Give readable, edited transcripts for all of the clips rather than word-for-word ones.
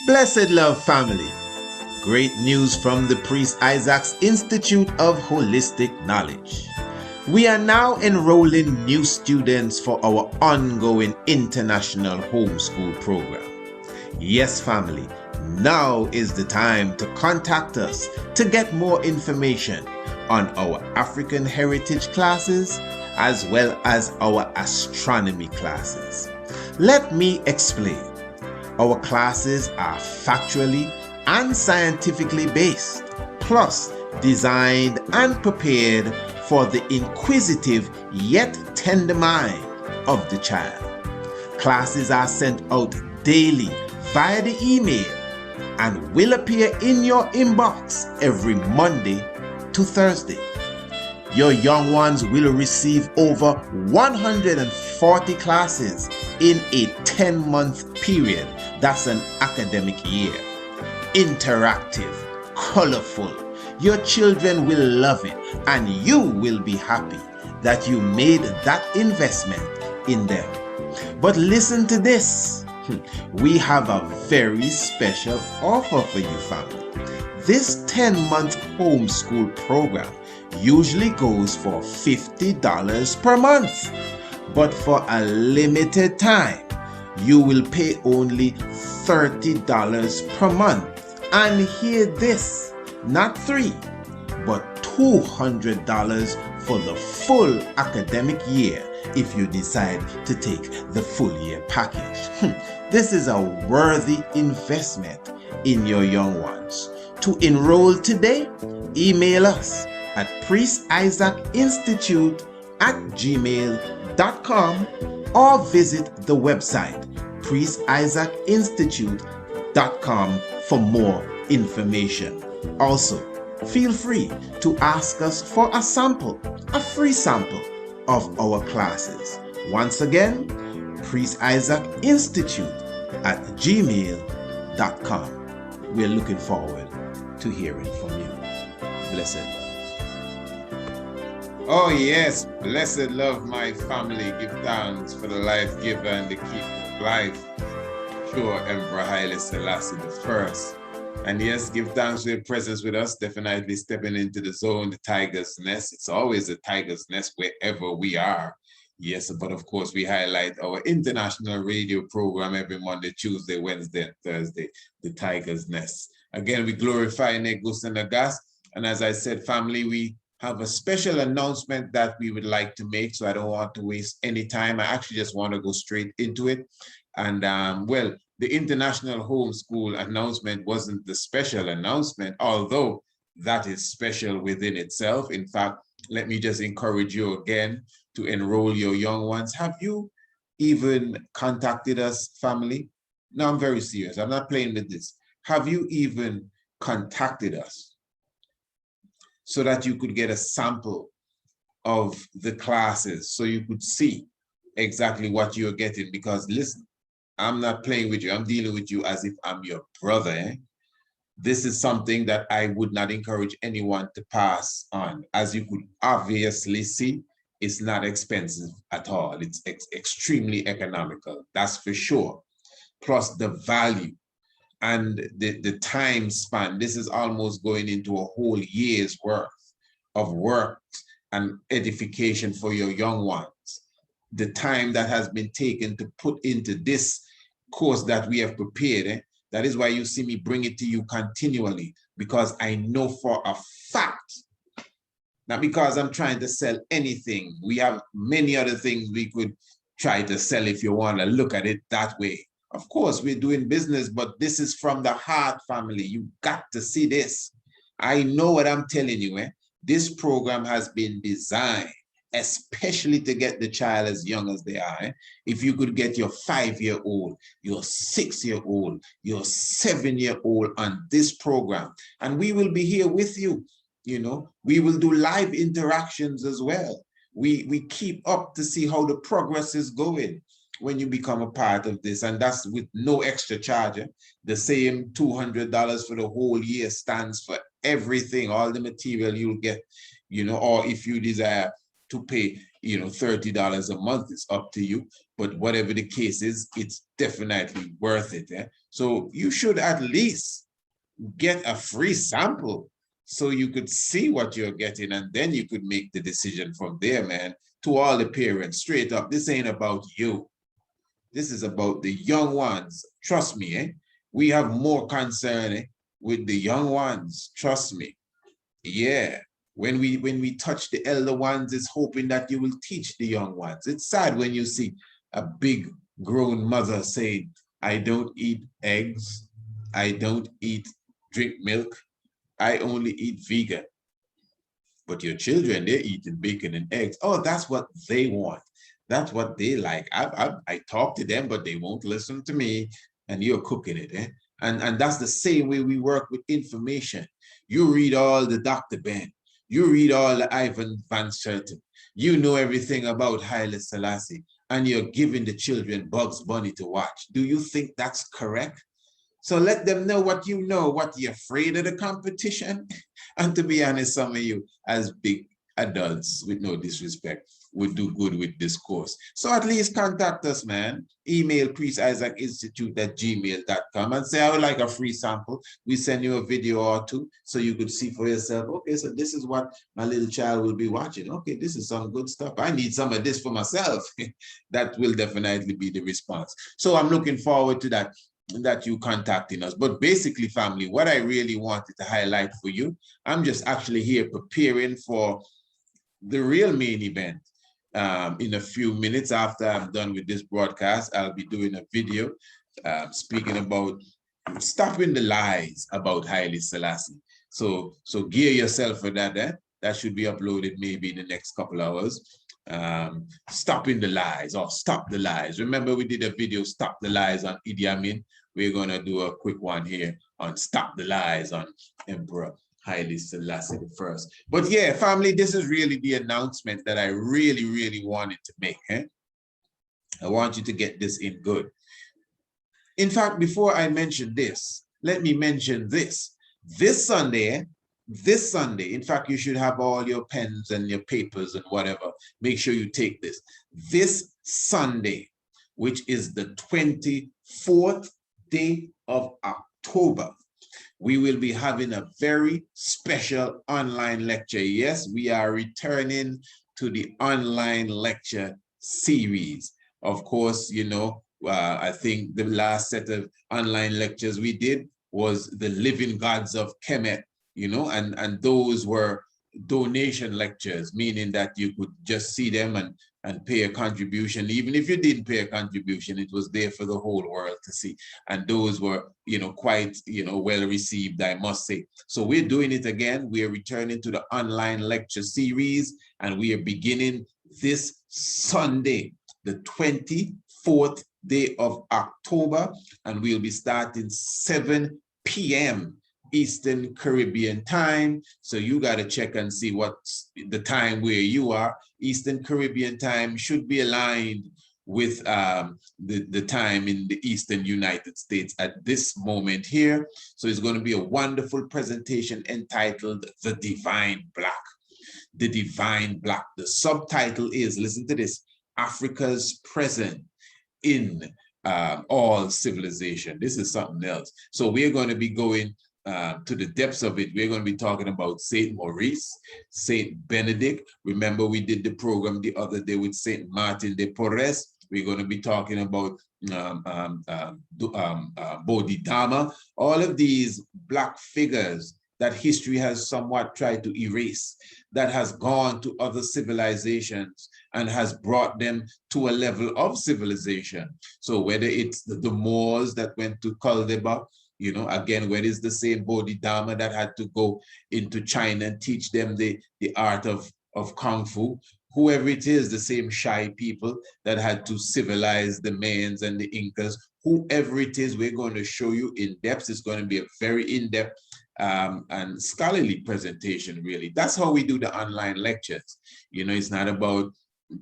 Blessed Love family, great news from the Priest Isaac's Institute of Holistic Knowledge. We are now enrolling new students for our ongoing international homeschool program. Yes, family, now is the time to contact us to get more information on our African heritage classes as well as our astronomy classes. Let me explain. Our classes are factually and scientifically based, plus designed and prepared for the inquisitive yet tender mind of the child. Classes are sent out daily via the email and will appear in your inbox every Monday to Thursday. Your young ones will receive over 140 classes in a 10-month period. That's an academic year. Interactive, colorful. Your children will love it and you will be happy that you made that investment in them. But listen to this. We have a very special offer for you, family. This 10-month homeschool program usually goes for $50 per month. But for a limited time, you will pay only $30 per month. And hear this, not $3, but $200 for the full academic year if you decide to take the full year package. This is a worthy investment in your young ones. To enroll today, email us at priestisaacinstitute@gmail.com or visit the website priestisaacinstitute.com for more information. Also, feel free to ask us for a sample, a free sample of our classes. Once again, priestisaacinstitute@gmail.com. We're looking forward to hearing from you. Blessed. Oh yes, blessed love, my family. Give thanks for the life giver and the keeper of life. Sure, Emperor Haile Selassie the First. And yes, give thanks for your presence with us. Definitely stepping into the zone, the tiger's nest. It's always a tiger's nest wherever we are. Yes, but of course we highlight our international radio program every Monday, Tuesday, Wednesday, and Thursday, the tiger's nest. Again, we glorify Negus and Nagas. And as I said, family, we have a special announcement that we would like to make, so I don't want to waste any time. I actually just want to go straight into it. And well, the international homeschool announcement wasn't the special announcement, although that is special within itself. In fact, let me just encourage you again to enroll your young ones. Have you even contacted us, family? No, I'm very serious. I'm not playing with this. Have you even contacted us so that you could get a sample of the classes so you could see exactly what you're getting? Because listen, I'm not playing with you. I'm dealing with you as if I'm your brother. Eh? This is something that I would not encourage anyone to pass on. As you could obviously see, it's not expensive at all. It's extremely economical, that's for sure. Plus the value and the time span. This is almost going into a whole year's worth of work and edification for your young ones. The time that has been taken to put into this course that we have prepared, that is why you see me bring it to you continually, because I know for a fact, not because I'm trying to sell anything. We have many other things we could try to sell if you want to look at it that way. Of course, we're doing business, but this is from the heart, family. You got to see this. I know what I'm telling you. This program has been designed especially to get the child as young as they are. If you could get your 5-year-old, your 6-year-old, your 7-year-old on this program, and we will be here with you. You know, we will do live interactions as well. We keep up to see how the progress is going when you become a part of this, and that's with no extra charge. The same $200 for the whole year stands for everything, all the material you'll get, you know, or if you desire to pay $30 a month. It's up to you. But whatever the case is, it's definitely worth it. So you should at least get a free sample so you could see what you're getting, and then you could make the decision from there, man. To all the parents, straight up, this ain't about you. This is about the young ones. Trust me, we have more concern with the young ones. Trust me. Yeah. When we touch the elder ones, it's hoping that you will teach the young ones. It's sad when you see a big grown mother saying, I don't eat eggs, I don't drink milk, I only eat vegan. But your children, they're eating bacon and eggs. Oh, that's what they want. That's what they like. I talk to them, but they won't listen to me, and you're cooking it. And that's the same way we work with information. You read all the Dr. Ben. You read all the Ivan Van Sertin. You know everything about Haile Selassie, and you're giving the children Bugs Bunny to watch. Do you think that's correct? So let them know what you know, what you're afraid of the competition. And to be honest, some of you as big adults, with no disrespect, would do good with this course. So at least contact us, man. Email priestIsaacInstitute@gmail.com and say, I would like a free sample. We send you a video or two so you could see for yourself, okay, so this is what my little child will be watching. Okay, this is some good stuff. I need some of this for myself. That will definitely be the response. So I'm looking forward to that you contacting us. But basically, family, what I really wanted to highlight for you, I'm just actually here preparing for the real main event. In a few minutes after I'm done with this broadcast, I'll be doing a video speaking about stopping the lies about Haile Selassie. So gear yourself for that. That should be uploaded maybe in the next couple hours. Stopping the lies, or stop the lies. Remember, we did a video, Stop the Lies, on Idi Amin. We're going to do a quick one here on Stop the Lies on Emperor Haile Selassie I. But yeah, family, this is really the announcement that I really, really wanted to make. I want you to get this in good. In fact, before I mention this, let me mention this. This Sunday, in fact, you should have all your pens and your papers and whatever. Make sure you take this. This Sunday, which is the 24th day of October, we will be having a very special online lecture. Yes, we are returning to the online lecture series. Of course, I think the last set of online lectures we did was the Living Gods of Kemet, and those were donation lectures, meaning that you could just see them and pay a contribution. Even if you didn't pay a contribution, it was there for the whole world to see. And those were, quite, well received, I must say. So we're doing it again. We are returning to the online lecture series, and we are beginning this Sunday, the 24th day of October, and we'll be starting 7 p.m. Eastern Caribbean time. So you got to check and see what's the time where you are. Eastern Caribbean time should be aligned with the time in the Eastern United States at this moment here. So it's going to be a wonderful presentation entitled The Divine Black. The Divine Black. The subtitle is, listen to this, Africa's Present in All Civilization. This is something else. So we're going to be going to the depths of it. We're going to be talking about Saint Maurice, Saint Benedict. Remember, we did the program the other day with Saint Martin de Porres. We're going to be talking about Bodhidharma. All of these Black figures that history has somewhat tried to erase, that has gone to other civilizations and has brought them to a level of civilization. So whether it's the Moors that went to Caldeba, again, where is the same Bodhidharma that had to go into China and teach them the art of Kung Fu, whoever it is, the same Shai people that had to civilize the Mayans and the Incas, whoever it is, we're going to show you in depth. It's going to be a very in-depth and scholarly presentation, really. That's how we do the online lectures. It's not about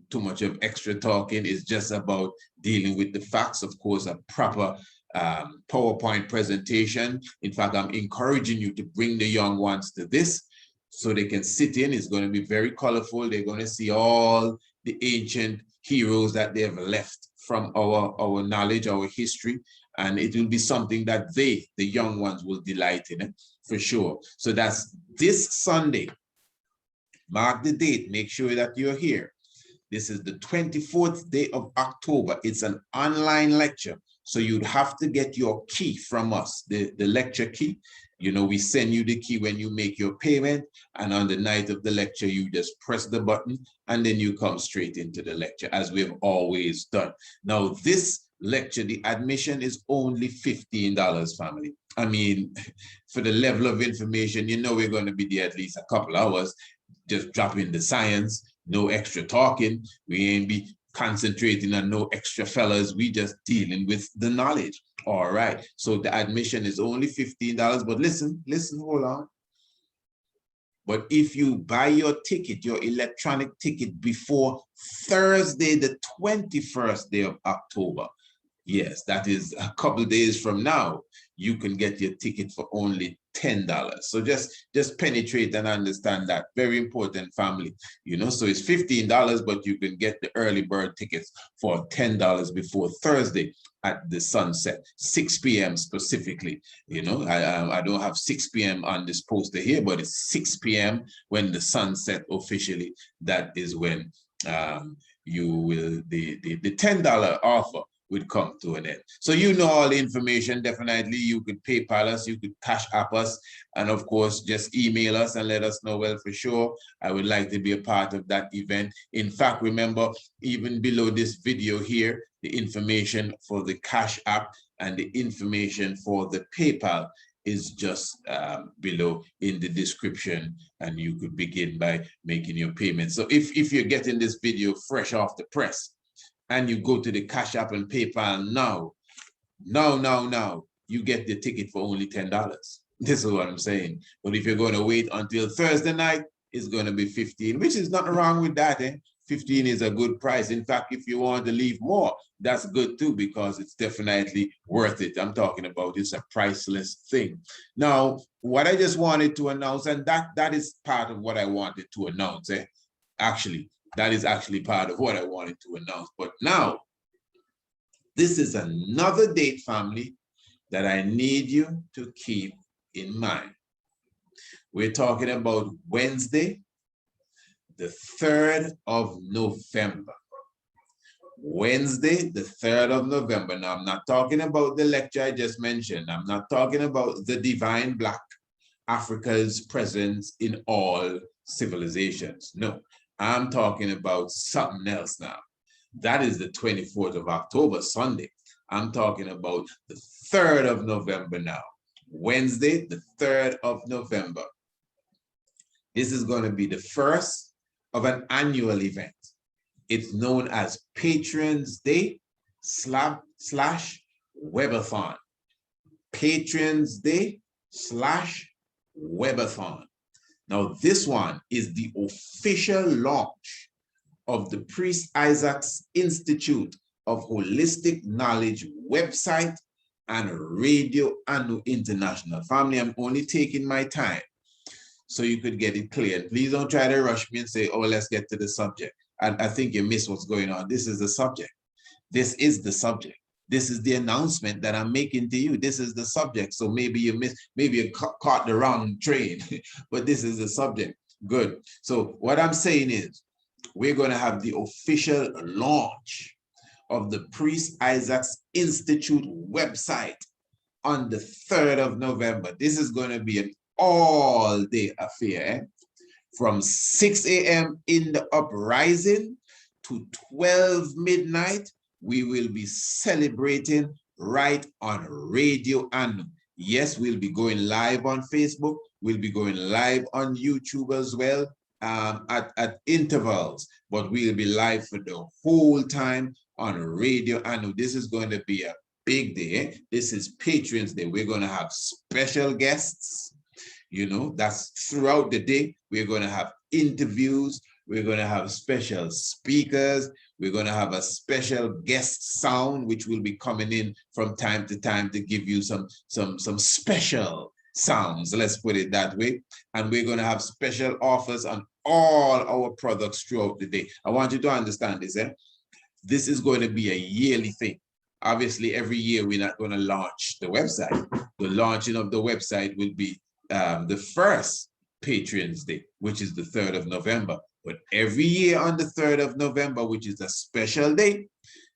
too much of extra talking. It's just about dealing with the facts. Of course, a proper PowerPoint presentation. In fact, I'm encouraging you to bring the young ones to this so they can sit in. It's going to be very colorful. They're going to see all the ancient heroes that they have left from our knowledge, our history, and it will be something that they, the young ones, will delight in, for sure. So that's this Sunday. Mark the date, make sure that you're here. This is the 24th day of October. It's an online lecture. So you'd have to get your key from us, the lecture key. You know, we send you the key when you make your payment, and on the night of the lecture, you just press the button and then you come straight into the lecture, as we've always done. Now, this lecture, the admission is only $15, family. I mean, for the level of information, you know, we're going to be there at least a couple hours, just dropping the science, no extra talking. We ain't be concentrating on no extra fellas. We just dealing with the knowledge. All right. So the admission is only $15. But listen, hold on. But if you buy your ticket, your electronic ticket, before Thursday, the 21st day of October, yes, that is a couple days from now, you can get your ticket for only $10. So just penetrate and understand that. Very important, family. You know, so it's $15, but you can get the early bird tickets for $10 before Thursday at the sunset, 6 p.m. specifically. You know, I don't have 6 p.m. on this poster here, but it's 6 p.m. when the sunset officially. That is when you will, the $10 offer would come to an end. So you know all the information. Definitely you could PayPal us, you could Cash App us, and of course just email us and let us know. Well, for sure, I would like to be a part of that event. In fact, remember, even below this video here, the information for the Cash App and the information for the PayPal is just below in the description, and you could begin by making your payment. So if you're getting this video fresh off the press, and you go to the Cash App and PayPal now, you get the ticket for only $10. This is what I'm saying. But if you're going to wait until Thursday night, it's going to be $15, which is nothing wrong with that. 15 is a good price. In fact, if you want to leave more, that's good too, because it's definitely worth it. I'm talking about it's a priceless thing. Now, what I just wanted to announce, and that is part of what I wanted to announce, actually. That is actually part of what I wanted to announce. But now, this is another date, family, that I need you to keep in mind. We're talking about Wednesday, the 3rd of November. Wednesday, the 3rd of November. Now, I'm not talking about the lecture I just mentioned. I'm not talking about the divine black, Africa's presence in all civilizations. No. I'm talking about something else now. That is the 24th of October, Sunday. I'm talking about the 3rd of November now. Wednesday, the 3rd of November. This is going to be the first of an annual event. It's known as Patrons Day / Webathon. Patrons Day / Webathon. Now, this one is the official launch of the Priest Isaac's Institute of Holistic Knowledge website and Radio Anu International. Family, I'm only taking my time so you could get it clear. Please don't try to rush me and say, oh, let's get to the subject. I think you miss what's going on. This is the subject. This is the subject. This is the announcement that I'm making to you. This is the subject. So maybe you caught the wrong train, but this is the subject. Good. So what I'm saying is we're going to have the official launch of the Priest Isaac's Institute website on the 3rd of November. This is going to be an all-day affair, from 6 a.m. in the uprising to 12 midnight. We will be celebrating right on Radio Anu. Yes, we'll be going live on Facebook. We'll be going live on YouTube as well at intervals, but we'll be live for the whole time on Radio Anu. This is going to be a big day. This is Patrons Day. We're going to have special guests. You know, that's throughout the day. We're going to have interviews. We're going to have special speakers. We're going to have a special guest sound, which will be coming in from time to time to give you some special sounds, let's put it that way. And we're going to have special offers on all our products throughout the day. I want you to understand this. This is going to be a yearly thing. Obviously, every year we're not going to launch the website. The launching of the website will be the first Patrons Day, which is the 3rd of November. But every year on the 3rd of November, which is a special day,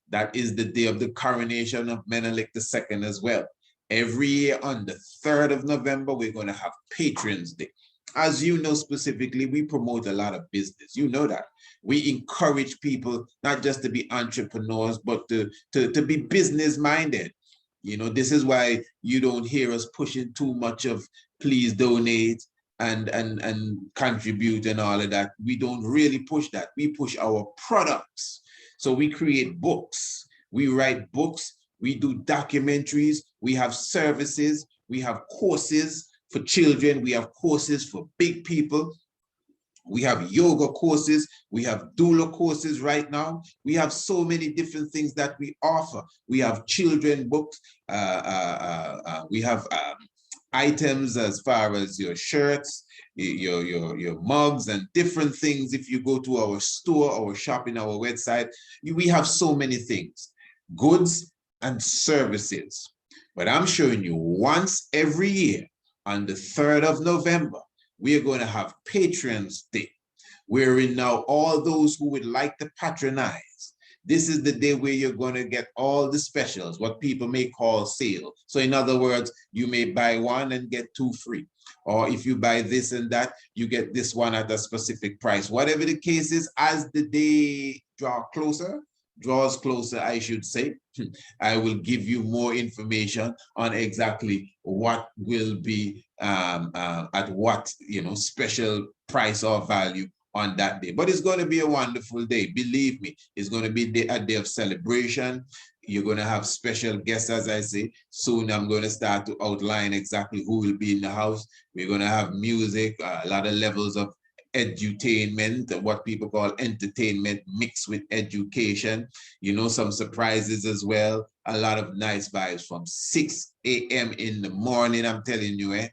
that is the day of the coronation of Menelik II as well. Every year on the 3rd of November, we're going to have Patrons Day. As you know, specifically, we promote a lot of business. You know that. We encourage people not just to be entrepreneurs, but to be business-minded. You know, this is why you don't hear us pushing too much of please donate and contribute and all of that. We don't really push that. We push our products. So we create books. We write books. We do documentaries. We have services. We have courses for children. We have courses for big people. We have yoga courses. We have doula courses right now. We have so many different things that we offer. We have children books. We have items as far as your shirts, your mugs and different things. If you go to our store or shop in our website, we have so many things, goods and services. But I'm showing you once every year on the 3rd of November, we are going to have Patrons Day, wherein now all those who would like to patronize, this is the day where you're going to get all the specials, what people may call sale. So in other words, you may buy one and get 2 free. Or if you buy this and that, you get this one at a specific price. Whatever the case is, as the day draws closer, I should say, I will give you more information on exactly what will be at what, special price or value on that day. But it's going to be a wonderful day. Believe me, it's going to be a day of celebration. You're going to have special guests, as I say. Soon I'm going to start to outline exactly who will be in the house. We're going to have music, a lot of levels of edutainment, what people call entertainment mixed with education, some surprises as well, a lot of nice vibes from 6 a.m. in the morning, I'm telling you,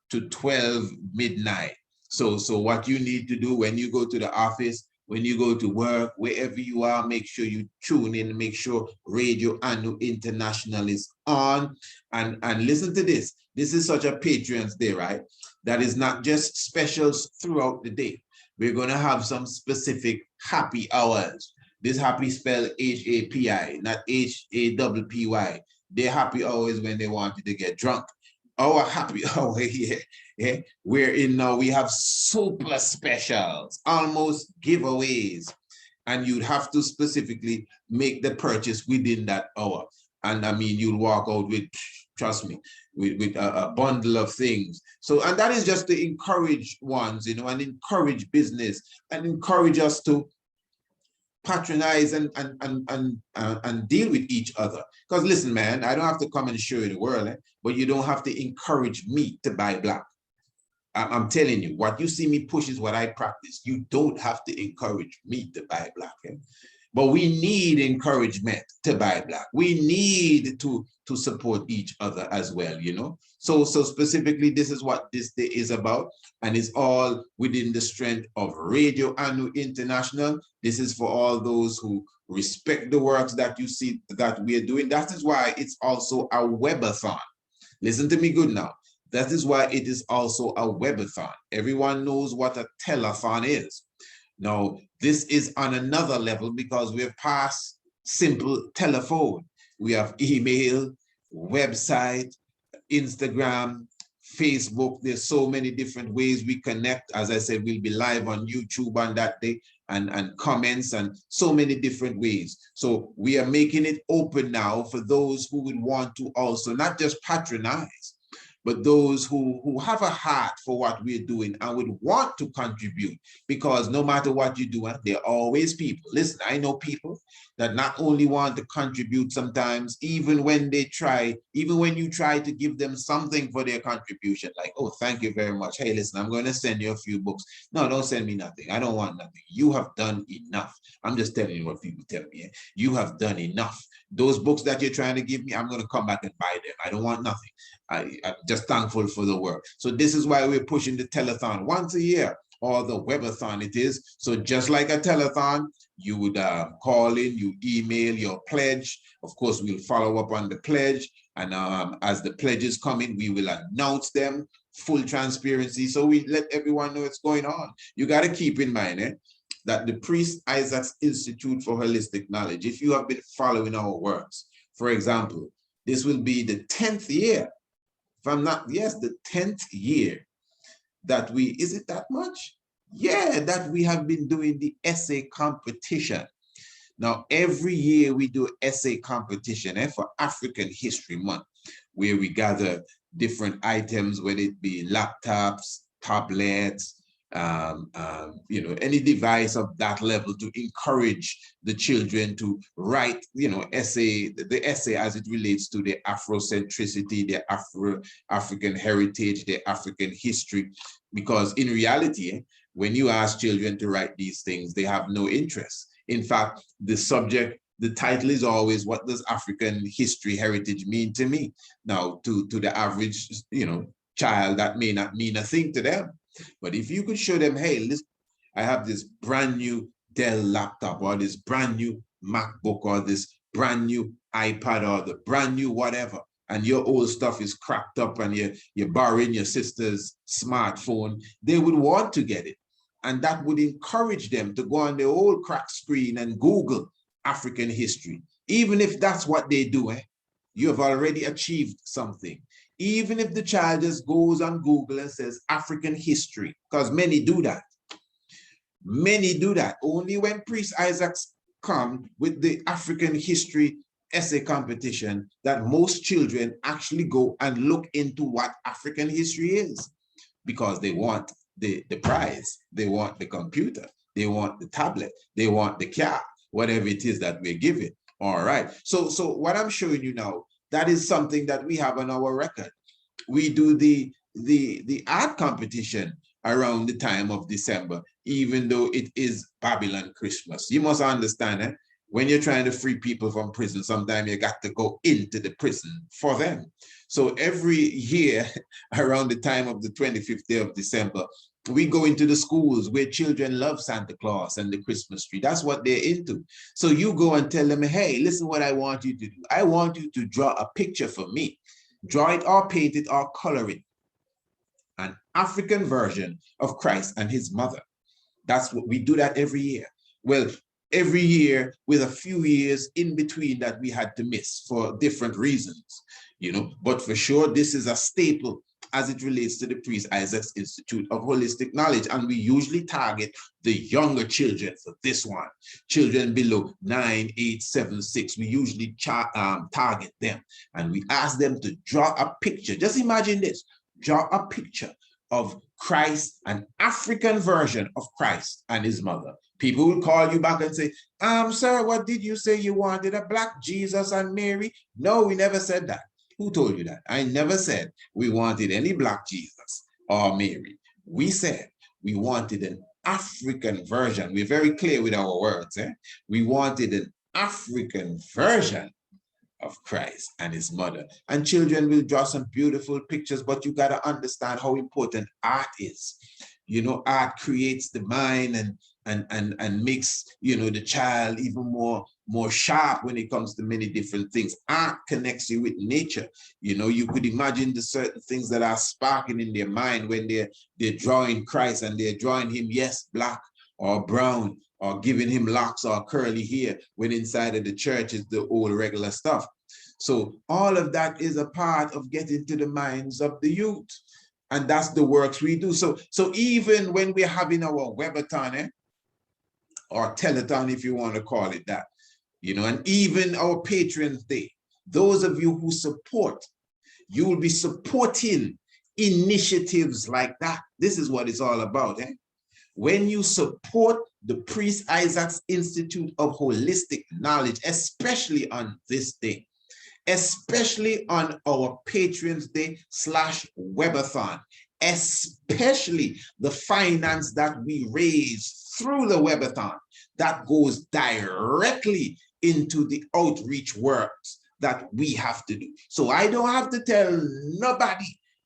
to 12 midnight. So what you need to do when you go to the office, when you go to work, wherever you are, make sure you tune in, make sure Radio Anu International is on, and listen to this. This is such a Patrons Day, right? That is not just specials throughout the day. We're going to have some specific happy hours. This happy spelled H-A-P-I, not H-A-P-P-Y. They're happy hours when they want you to get drunk. Our happy hour here, wherein now we have super specials, almost giveaways, and you'd have to specifically make the purchase within that hour. And I mean, you'll walk out with, trust me, with a bundle of things. So, and that is just to encourage ones, and encourage business and encourage us to patronize and deal with each other. Because listen, man, I don't have to come and show you the world, but you don't have to encourage me to buy black. I'm telling you, what you see me push is what I practice. You don't have to encourage me to buy black. But we need encouragement to buy black. We need to support each other as well, So specifically, this is what this day is about, and it's all within the strength of Radio Anu International. This is for all those who respect the works that you see that we are doing. That is why it's also a webathon. Listen to me good now. That is why it is also a webathon. Everyone knows what a telethon is. Now, this is on another level because we have passed simple telephone. We have email, website, Instagram, Facebook. There's so many different ways we connect. As I said, we'll be live on YouTube on that day and comments and so many different ways. So we are making it open now for those who would want to also not just patronize, but those who have a heart for what we're doing and would want to contribute, because no matter what you do, there are always people. Listen, I know people that not only want to contribute sometimes, even when you try to give them something for their contribution, like, oh, thank you very much. Hey, listen, I'm going to send you a few books. No, don't send me nothing. I don't want nothing. You have done enough. I'm just telling you what people tell me. You have done enough. Those books that you're trying to give me, I'm going to come back and buy them. I don't want nothing. I'm just thankful for the work. So this is why we're pushing the telethon once a year. or the webathon it is. So just like a telethon, you would call in, you email your pledge. Of course, we'll follow up on the pledge. And as the pledges come in, we will announce them, full transparency. So we let everyone know what's going on. You got to keep in mind that the Priest Isaac's Institute for Holistic Knowledge, if you have been following our works, for example, this will be the 10th year, if I'm not, yes, the 10th year that we, is it that much? Yeah, that we have been doing the essay competition. Now, every year we do essay competition for African History Month, where we gather different items, whether it be laptops, tablets, any device of that level to encourage the children to write, the essay as it relates to the Afrocentricity, the African heritage, the African history. Because in reality, when you ask children to write these things, they have no interest. In fact, the subject, the title is always, what does African history heritage mean to me? Now, to the average, child, that may not mean a thing to them. But if you could show them, hey, listen, I have this brand new Dell laptop, or this brand new MacBook, or this brand new iPad, or the brand new whatever, and your old stuff is cracked up and you're borrowing your sister's smartphone, they would want to get it. And that would encourage them to go on their old crack screen and Google African history. Even if that's what they do, you have already achieved something. Even if the child just goes on Google and says African history, because many do that. Many do that. Only when Priest Isaacs come with the African history essay competition that most children actually go and look into what African history is, because they want the prize, they want the computer, they want the tablet, they want the car, whatever it is that we're giving. All right. So what I'm showing you now, that is something that we have on our record. We do the art competition around the time of December, even though it is Babylon Christmas. You must understand, when you're trying to free people from prison, sometimes you got to go into the prison for them. So every year around the time of the 25th day of December, we go into the schools where children love Santa Claus and the Christmas tree. That's what they're into. So you go and tell them, hey, listen what I want you to do. I want you to draw a picture for me. Draw it or paint it or color it. An African version of Christ and his mother. That's what we do that every year. Well, every year with a few years in between that we had to miss for different reasons, but for sure, this is a staple as it relates to the Priest Isaac's Institute of Holistic Knowledge. And we usually target the younger children for this one. Children below 9, 8, 7, 6. We usually target them. And we ask them to draw a picture. Just imagine this. Draw a picture of Christ, an African version of Christ and his mother. People will call you back and say, sir, what did you say you wanted? A black Jesus and Mary? No, we never said that. Who told you that? I never said we wanted any black Jesus or Mary. We said we wanted an African version. We're very clear with our words. We wanted an African version of Christ and his mother. And children will draw some beautiful pictures, but you got to understand how important art is. Art creates the mind and makes, the child even more sharp when it comes to many different things. Art connects you with nature. You could imagine the certain things that are sparking in their mind when they're drawing Christ and they're drawing him, yes, black or brown, or giving him locks or curly hair, when inside of the church is the old regular stuff. So all of that is a part of getting to the minds of the youth. And that's the works we do. So even when we're having our webathon, or telethon, if you want to call it that, and even our Patrons Day, those of you who support, you will be supporting initiatives like that. This is what it's all about. When you support the Priest Isaac's Institute of Holistic Knowledge, especially on this day, especially on our Patrons Day /webathon, especially the finance that we raise through the webathon, that goes directly into the outreach works that we have to do. So I don't have to tell nobody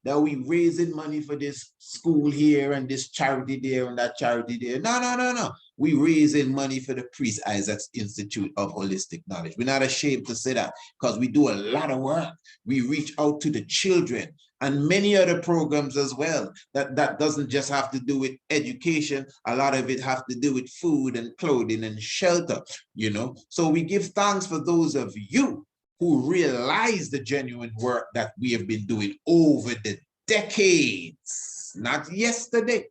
that we raising money for this school here and this charity there and that charity there. No, no, no, no. We raising money for the Priest Isaac's Institute of Holistic Knowledge. We're not ashamed to say that because we do a lot of work. We reach out to the children and many other programs as well. That doesn't just have to do with education. A lot of it have to do with food and clothing and shelter, you know. So we give thanks for those of you who realize the genuine work that we have been doing over the decades, not yesterday,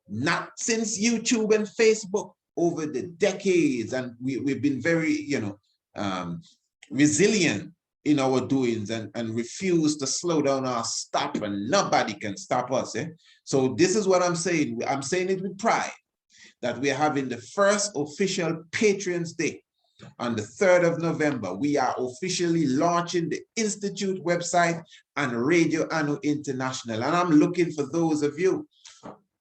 not since YouTube and Facebook, over the decades. And we've been very, you know, resilient in our doings and refuse to slow down or stop, and nobody can stop us. So this is what I'm saying. I'm saying it with pride, that we're having the first official Patrons Day on the 3rd of November. We are officially launching the Institute website and Radio Anu International. And I'm looking for those of you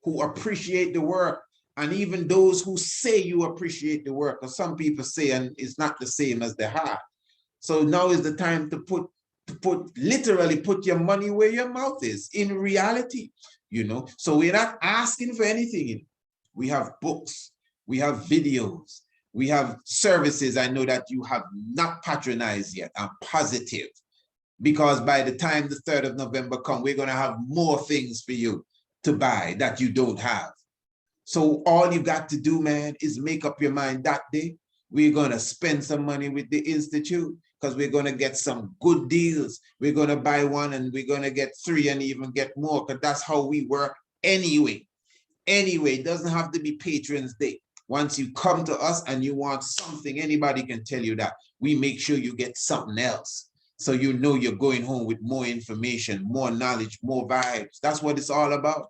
who appreciate the work, and even those who say you appreciate the work, because some people say and it's not the same as the heart. So now is the time to literally put your money where your mouth is in reality, you know. So we're not asking for anything. We have books, we have videos, we have services I know that you have not patronized yet. I'm positive, because by the time the 3rd of November comes, we're going to have more things for you to buy that you don't have. So all you got to do, man, is make up your mind that day. We're going to spend some money with the Institute because we're going to get some good deals. We're going to buy one and we're going to get 3 and even get more, because that's how we work anyway. Anyway, it doesn't have to be Patrons Day. Once you come to us and you want something, anybody can tell you that. We make sure you get something else, so you know you're going home with more information, more knowledge, more vibes. That's what it's all about.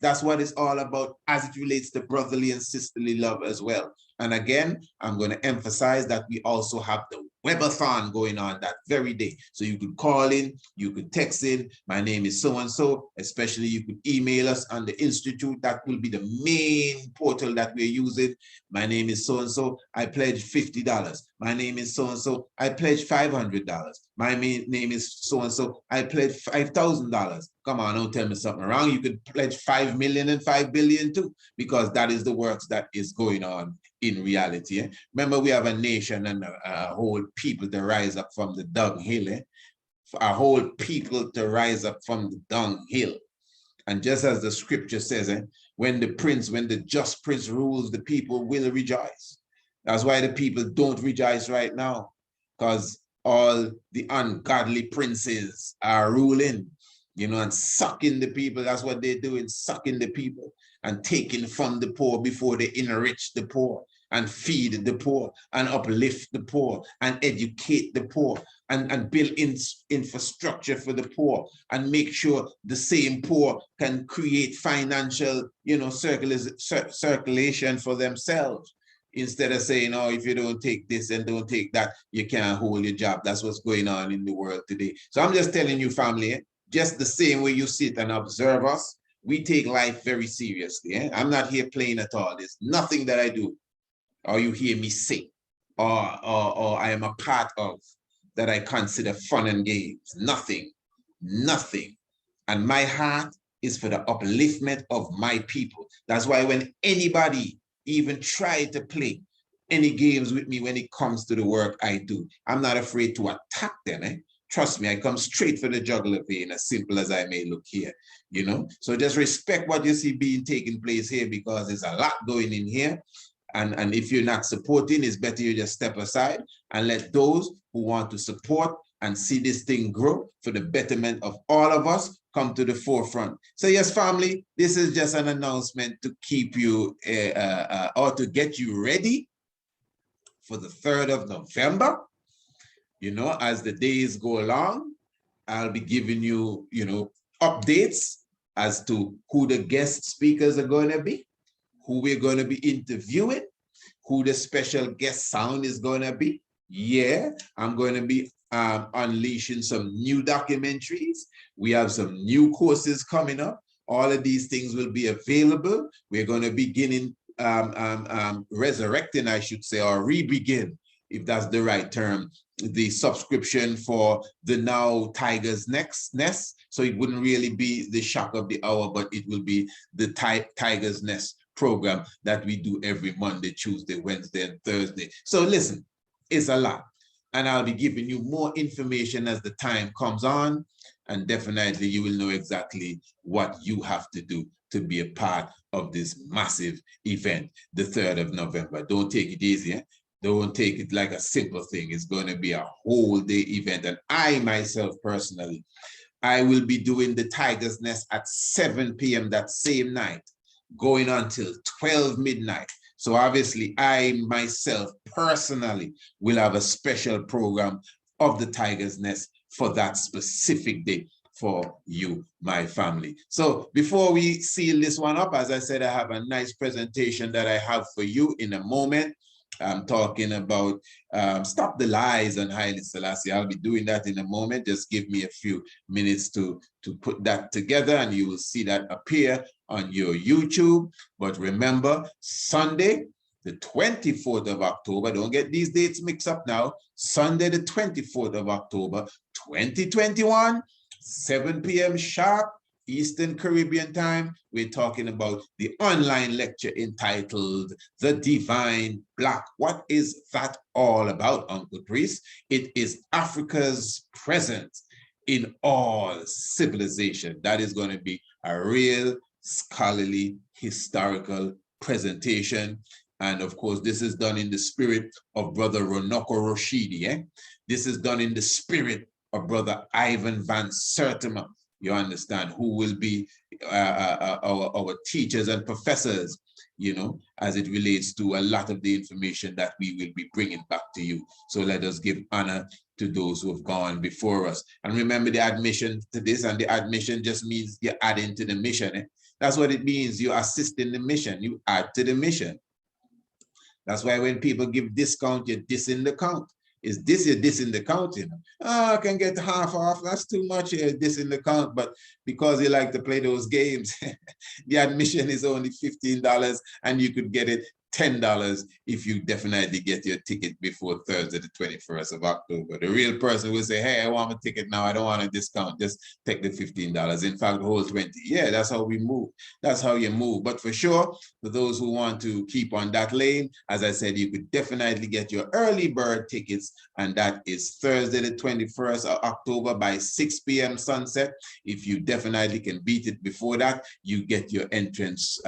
That's what it's all about as it relates to brotherly and sisterly love as well. And again, I'm going to emphasize that we also have the webathon going on that very day. So you could call in, you could text in, my name is so-and-so, especially you could email us on the Institute. That will be the main portal that we're using. My name is so-and-so, I pledge $50. My name is so-and-so, I pledge $500. My name is so-and-so, I pledge $5,000. Come on, don't tell me something wrong. You could pledge 5 million and 5 billion too, because that is the works that is going on in reality. Remember, we have a nation and a whole people to rise up from the dunghill. A whole people to rise up from the dunghill. And just as the scripture says, when the just prince rules, the people will rejoice. That's why the people don't rejoice right now, because all the ungodly princes are ruling, you know, and sucking the people. That's what they're doing, sucking the people and taking from the poor before they enrich the poor and feed the poor and uplift the poor and educate the poor and build infrastructure for the poor and make sure the same poor can create financial, you know, circulation for themselves, instead of saying, oh, if you don't take this and don't take that, you can't hold your job. That's what's going on in the world today. So I'm just telling you, family, just the same way you sit and observe us, we take life very seriously. I'm not here playing at all. There's nothing that I do or you hear me say or I am a part of that I consider fun and games. Nothing. And my heart is for the upliftment of my people. That's why when anybody even try to play any games with me when it comes to the work I do, I'm not afraid to attack them. Trust me, I come straight for the jugular vein, as simple as I may look here, you know? So just respect what you see being taking place here, because there's a lot going in here. And if you're not supporting, it's better you just step aside and let those who want to support and see this thing grow for the betterment of all of us come to the forefront. So yes, family, this is just an announcement to keep you, or to get you ready for the 3rd of November. You know, as the days go along, I'll be giving you, you know, updates as to who the guest speakers are going to be, who we're going to be interviewing, who the special guest sound is going to be. Yeah, I'm going to be unleashing some new documentaries. We have some new courses coming up. All of these things will be available. We're going to begin resurrecting, I should say, or re-begin, if that's the right term, the subscription for the now Tiger's Nest. So it wouldn't really be the shock of the hour, but it will be the Tiger's Nest program that we do every Monday, Tuesday, Wednesday, and Thursday. So listen, it's a lot. And I'll be giving you more information as the time comes on. And definitely you will know exactly what you have to do to be a part of this massive event, the 3rd of November. Don't take it easy. Eh? Don't take it like a simple thing. It's going to be a whole day event. And I myself personally, I will be doing the Tiger's Nest at 7 p.m. that same night, going until 12 midnight. So obviously I myself personally will have a special program of the Tiger's Nest for that specific day for you, my family. So before we seal this one up, as I said, I have a nice presentation that I have for you in a moment. I'm talking about Stop the Lies on Haile Selassie. I'll be doing that in a moment. Just give me a few minutes to put that together and you will see that appear on your YouTube. But remember, Sunday, the 24th of October, don't get these dates mixed up now. Sunday, the 24th of October, 2021, 7 p.m. sharp, Eastern Caribbean time, we're talking about the online lecture entitled The Divine Black. What is that all about, Uncle Priest? It is Africa's presence in all civilization. That is going to be a real scholarly, historical presentation. And of course, this is done in the spirit of Brother Ronoko Roshidi. Eh? This is done in the spirit of Brother Ivan Van Sertima. You understand, who will be our teachers and professors, you know, as it relates to a lot of the information that we will be bringing back to you. So let us give honor to those who have gone before us. And remember the admission to this, and the admission just means you're adding to the mission. Eh? That's what it means. You assist in the mission. You add to the mission. That's why when people give discount, you're dissing the count. Is this you're dissing the count, you know? Oh, I can get half off. That's too much. You're dissing the count. But because you like to play those games, the admission is only $15 and you could get it $10 if you definitely get your ticket before Thursday, the 21st of October. The real person will say, hey, I want a ticket now. I don't want a discount. Just take the $15. In fact, the whole 20. Yeah, that's how we move. That's how you move. But for sure, for those who want to keep on that lane, as I said, you could definitely get your early bird tickets, and that is Thursday, the 21st of October by 6 p.m. sunset. If you definitely can beat it before that, you get your entrance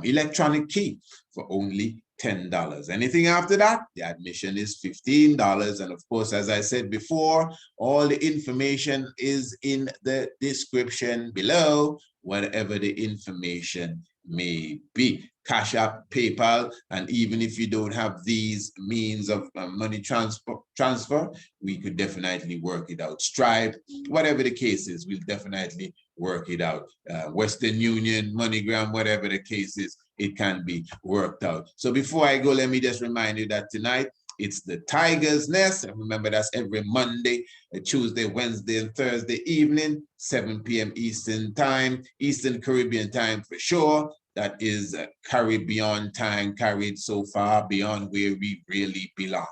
electronic key for only $10. Anything after that, the admission is $15. And of course, as I said before, all the information is in the description below, whatever the information may be. CashApp, PayPal, and even if you don't have these means of money transfer, we could definitely work it out. Stripe, whatever the case is, we'll definitely work it out. Western Union, MoneyGram, whatever the case is, it can be worked out. So before I go, let me just remind you that tonight, it's the Tiger's Nest. And remember, that's every Monday, Tuesday, Wednesday, and Thursday evening, 7 p.m. Eastern time, Eastern Caribbean time for sure. That is Caribbean time, carried so far beyond where we really belong.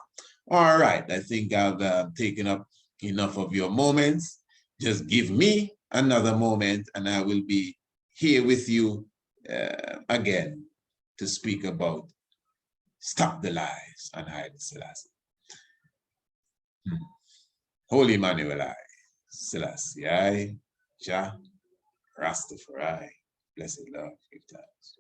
All right, I think I've taken up enough of your moments. Just give me another moment and I will be here with you again to speak about Stop the Lies on Haile Selassie. Holy Emmanuel I, Selassie I, Jah, Rastafari, blessed love, give thanks.